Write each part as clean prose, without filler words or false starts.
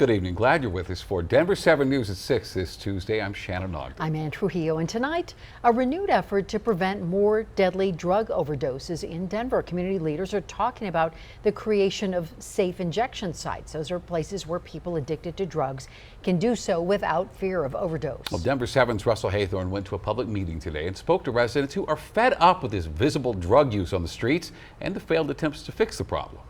good evening. Glad you're with us for Denver 7 News at 6 this Tuesday. I'm Shannon Ogden. I'm Ann Trujillo, and tonight, a renewed effort to prevent more deadly drug overdoses in Denver. Community leaders are talking about the creation of safe injection sites. Those are places where people addicted to drugs can do so without fear of overdose. Well, Denver 7's Russell Haythorne went to a public meeting today and spoke to residents who are fed up with this visible drug use on the streets and the failed attempts to fix the problem.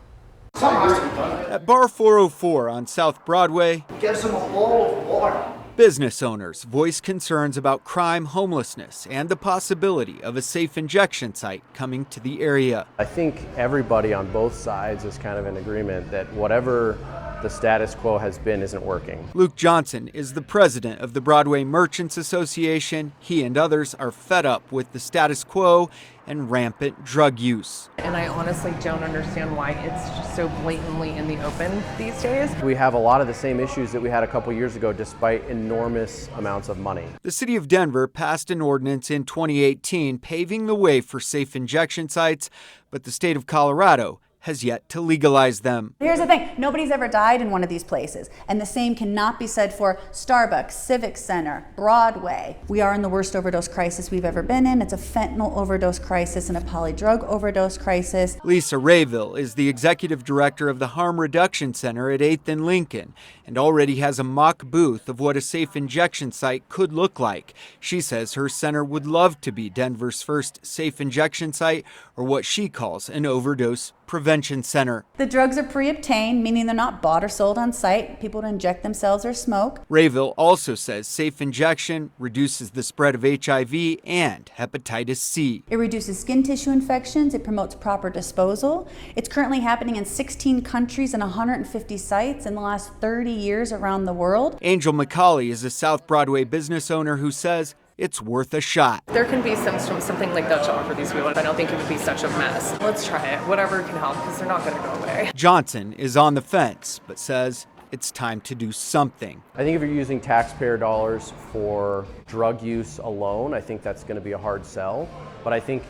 At Bar 404 on South Broadway, Gives them a bowl of water. business owners voice concerns about crime, homelessness, and the possibility of a safe injection site coming to the area. I think everybody on both sides is kind of in agreement that whatever the status quo has been isn't working. Luke Johnson is the president of the Broadway Merchants Association. He and others are fed up with the status quo and rampant drug use. And I honestly don't understand why it's just so blatantly in the open these days. We have a lot of the same issues that we had a couple years ago despite enormous amounts of money. The city of Denver passed an ordinance in 2018 paving the way for safe injection sites, but the state of Colorado has yet to legalize them. Here's the thing, nobody's ever died in one of these places, and the same cannot be said for Starbucks, Civic Center, Broadway. We are in the worst overdose crisis we've ever been in. It's a fentanyl overdose crisis and a polydrug overdose crisis. Lisa Rayville is the executive director of the Harm Reduction Center at 8th and Lincoln and already has a mock booth of what a safe injection site could look like. She says her center would love to be Denver's first safe injection site, or what she calls an overdose prevention center. The drugs are pre-obtained, meaning they're not bought or sold on site. People to inject themselves or smoke. Rayville also says safe injection reduces the spread of HIV and hepatitis C. It reduces skin tissue infections. It promotes proper disposal. It's currently happening in 16 countries and 150 sites in the last 30 years around the world. Angel McCauley is a South Broadway business owner who says it's worth a shot. There can be something like that to offer these people. I don't think it would be such a mess. Let's try it. Whatever can help, because they're not going to go away. Johnson is on the fence, but says it's time to do something. I think if you're using taxpayer dollars for drug use alone, I think that's going to be a hard sell. But I think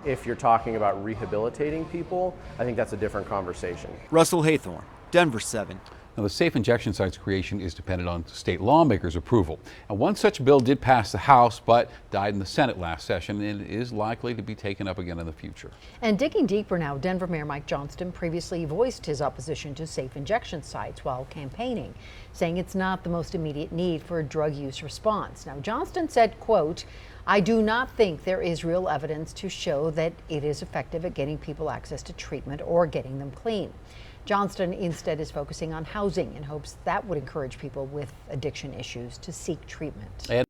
if you're talking about rehabilitating people, I think that's a different conversation. Russell Haythorne, Denver 7. Now, the safe injection sites creation is dependent on state lawmakers' approval. And one such bill did pass the House, but died in the Senate last session and is likely to be taken up again in the future. And digging deeper now, Denver Mayor Mike Johnston previously voiced his opposition to safe injection sites while campaigning, saying it's not the most immediate need for a drug use response. Now, Johnston said, quote, "I do not think there is real evidence to show that it is effective at getting people access to treatment or getting them clean." Johnston instead is focusing on housing in hopes that would encourage people with addiction issues to seek treatment.